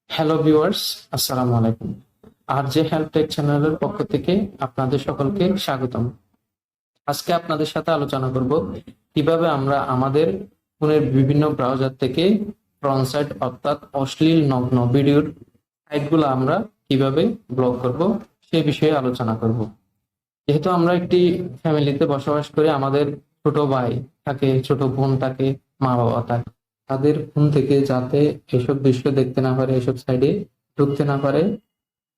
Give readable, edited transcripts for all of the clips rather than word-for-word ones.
Hello viewers, আসসালামু আলাইকুম। আর যে হেল্প টেক চ্যানেলের পক্ষ থেকে আপনাদের সকলকে স্বাগতম। আজকে আপনাদের সাথে আলোচনা করব কিভাবে আমরা আমাদের ফোনের বিভিন্ন ব্রাউজার থেকে ফ্রন্ট সাইড অর্থাৎ অশ্লীল নগ্ন ভিডিওর সাইটগুলো আমরা কিভাবে ব্লক করব সে বিষয়ে আলোচনা করব। যেহেতু আমরা একটি ফ্যামিলিতে বসবাস করি, আমাদের ছোট ভাই থাকে, ছোট বোন থাকে, মা বাবা থাকে, তাদের ফোন থেকে যাতে এসব দৃশ্য দেখতে না পারে, এসব সাইডে ঢুকতে না পারে,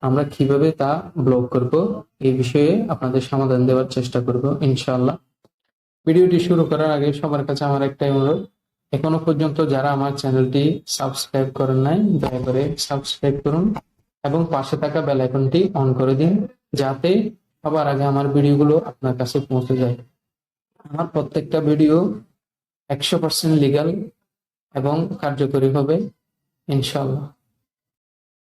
আমরা কিভাবে তা ব্লক করব এই বিষয়ে আপনাদের সমাধান দেওয়ার চেষ্টা করব ইনশাআল্লাহ। ভিডিওটি শুরু করার আগে সবার কাছে আমার একটাই অনুরোধ, এখনো পর্যন্ত যারা আমার চ্যানেলটি সাবস্ক্রাইব করেন নাই, দয়া করে সাবস্ক্রাইব করুন এবং পাশে থাকা বেল আইকনটি অন করে দিন, যাতে সবার আগে আমার ভিডিওগুলো আপনার কাছে পৌঁছে যায়। আমার প্রত্যেকটা ভিডিও 100% লিগ্যাল এবং কার্যকরী হবে ইনশাআল্লাহ।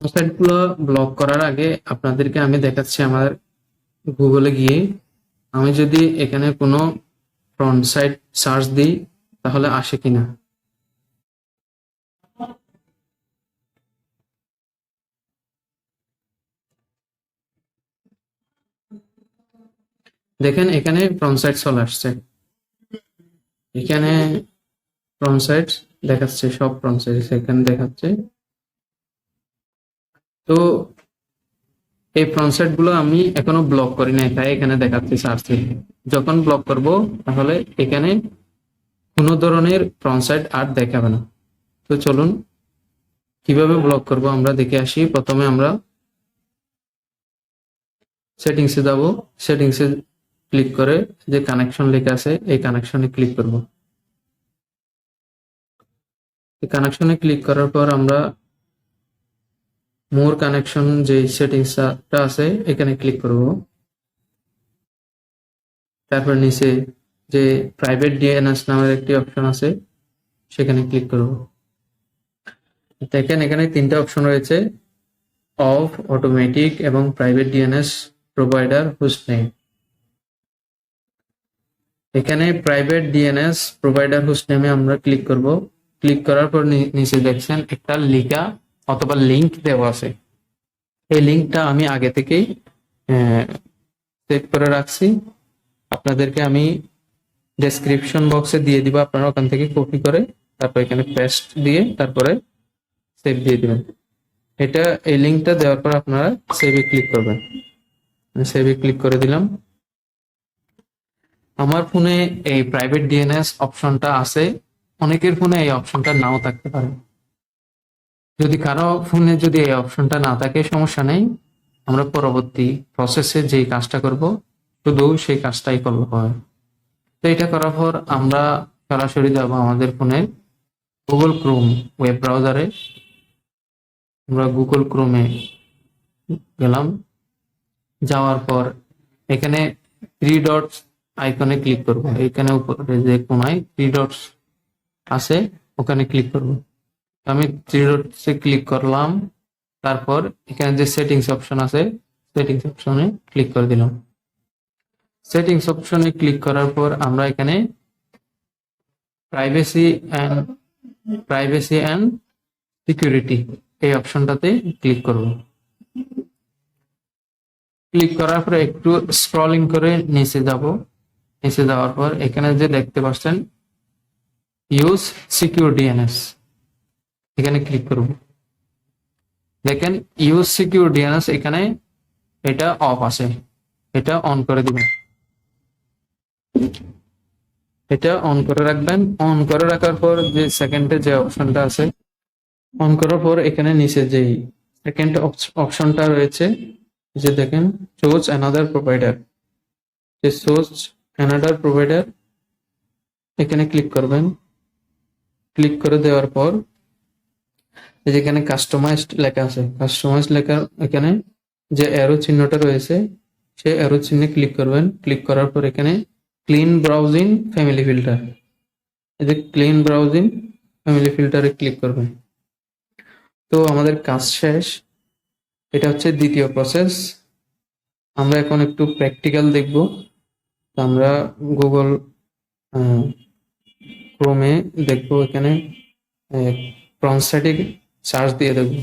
ওয়েবসাইটগুলো ব্লক করার আগে আপনাদেরকে আমি দেখাচ্ছি আমার গুগলে গিয়ে আমি যদি এখানে কোনো ফ্রন্ট সাইট সার্চ দিই তাহলে আসে কিনা। দেখেন এখানে ফ্রন্ট সাইট চলে আসছে, এখানে ফ্রন্ট সাইট দেখাচ্ছে, সব ফ্রন্ট সাইট এখানে দেখাচ্ছে। তো এই ফ্রন্ট সাইট গুলো আমি এখনো ব্লক করি নাই, তাই এখানে দেখাচ্ছে সার্চ দিয়ে। যখন ব্লক করব তাহলে এখানে কোনো ধরনের ফ্রন্ট সাইট আর দেখাবে না। তো চলুন কিভাবে ব্লক করব আমরা দেখে আসি। প্রথমে আমরা সেটিংসে যাব, সেটিংসে ক্লিক করে যে কানেকশন লেখা আছে এই কানেকশনে ক্লিক করব। এই কানেকশনে ক্লিক করার পর আমরা মোর কানেকশন যে সেটিংসটা আছে এখানে ক্লিক করব। তারপর নিচে যে প্রাইভেট ডিএনএস নামের একটি অপশন আছে সেখানে ক্লিক করব। দেখেন এখানে তিনটা অপশন রয়েছে, অফ, অটোমেটিক এবং private DNS provider host name. এখানে প্রাইভেট ডিএনএস প্রোভাইডার হোস্ট নেমে আমরা ক্লিক করব। ক্লিক করার পর নিচে দেখছেন একটা লিঙ্ক অথবা লিংক দেওয়া আছে। এই লিঙ্কটা আমি আগে থেকেই সেভ করে রাখছি, আপনাদেরকে আমি ডেসক্রিপশন বক্সে দিয়ে দিব, আপনারা ওখান থেকে কপি করে তারপর এখানে পেস্ট দিয়ে তারপরে সেভ দিয়ে দিবেন। এটা এই লিঙ্কটা দেওয়ার পর আপনারা সেভে ক্লিক করবেন। সেভে ক্লিক করে দিলাম। আমার ফোনে এই প্রাইভেট ডিএনএস অপশনটা আছে, অনেকের ফোনে এই অপশনটা নাও থাকতে পারে। যদি কারো ফোনে যদি এই অপশনটা না থাকে সমস্যা নেই, আমরা পরবর্তী প্রসেসে যেই কাজটা করব শুধু সেই কাজটাই করলে হয়। তো এটা করার পর আমরা সরাসরি যাব আমাদের ফোনে গুগল ক্রোম ওয়েব ব্রাউজারে। আমরা গুগল ক্রোমে গেলাম, যাওয়ার পর এখানে থ্রি ডটস আইকনে ক্লিক করব। এখানে উপরে যে কোনায় থ্রি ডটস আছে ওখানে ক্লিক করব। আমি থ্রি ডটসে ক্লিক করলাম, তারপর এখানে যে সেটিংস অপশন আছে সেটিংস অপশনে ক্লিক করে দিলাম। সেটিংস অপশনে ক্লিক করার পর আমরা এখানে প্রাইভেসি অ্যান্ড সিকিউরিটি এই অপশনটাতে ক্লিক করব। ক্লিক করার পর একটু স্ক্রলিং করে নিচে যাব। নিচে যাওয়ার পর এখানে যে দেখতে পাচ্ছেন ইউজ সিকিউর ডিএনএস, এখানে ক্লিক করব। দেখেন ইউজ সিকিউর ডিএনএস এখানে এটা অফ আছে, এটা অন করে দিবেন। এটা অন করে রাখবেন। অন করে রাখার পর যে সেকেন্ডে যে অপশনটা আছে অন করার পর এখানে নিচে যে সেকেন্ড অপশনটা রয়েছে যে দেখেন চুজ অ্যানাদার প্রোভাইডার, যে চুজ অ্যানাদার প্রোভাইডার এখানে ক্লিক করবেন। ক্লিক করে দেওয়ার পর যেখানে কাস্টমাইজড লেখা আছে, কাস্টমাইজ লেখা এখানে যে অ্যারো চিহ্নটা রয়েছে সেই অ্যারো চিহ্নে ক্লিক করবেন। ক্লিক করার পর এখানে ক্লিন ব্রাউজিং ফ্যামিলি ফিল্টার, এই যে ক্লিন ব্রাউজিং ফ্যামিলি ফিল্টারে ক্লিক করবেন। তো আমাদের কাজ শেষ। এটা হচ্ছে দ্বিতীয় প্রসেস। আমরা এখন একটু প্র্যাকটিক্যাল দেখব। আমরা গুগল ক্রোমে দেখব, এখানে ফ্রন্ট সাইডে সার্চ দিয়ে দেখব।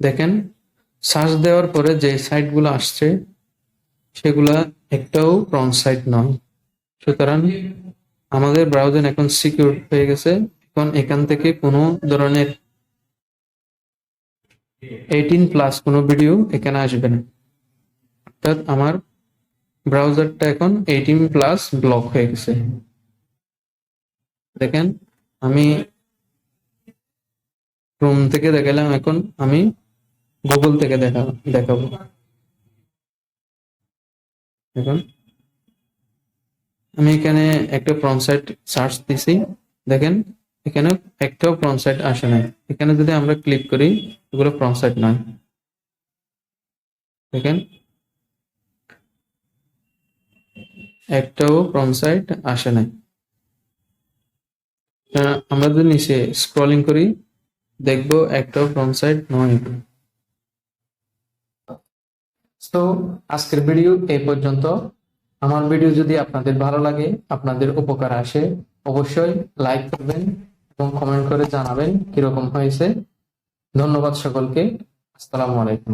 দেখেন সার্চ দেওয়ার পরে যে সাইটগুলো আসছে সেগুলা একটাও প্রন সাইট নয়। সুতরাং আমাদের ব্রাউজার এখন সিকিউর হয়ে গেছে। এখন এখান থেকে কোনো ধরনের 18+ কোনো ভিডিও এখানে আসবে না। অর্থাৎ আমার ব্রাউজারটা এখন 18+ ব্লক হয়ে গেছে। দেখেন আমি ক্রোম থেকে দেখালাম, এখন আমি গুগল থেকে দেখাবো। এখন আমি এখানে একটা প্রন সাইট সার্চ দিছি, দেখেন এখানে একটাও প্রন সাইট আসে নাই। এখানে যদি আমরা ক্লিক করি এগুলো প্রন সাইট নয়। দেখেন একটাও প্রন সাইট আসে নাই। আমরা যদি নিচে স্ক্রলিং করি দেখবো একটাও প্রন সাইট নয়। তো আজকের ভিডিও এই পর্যন্ত। আমার ভিডিও যদি আপনাদের ভালো লাগে, আপনাদের উপকার আসে, অবশ্যই লাইক করবেন এবং কমেন্ট করে জানাবেন কিরকম হয়েছে। ধন্যবাদ সকলকে। আসসালামু আলাইকুম।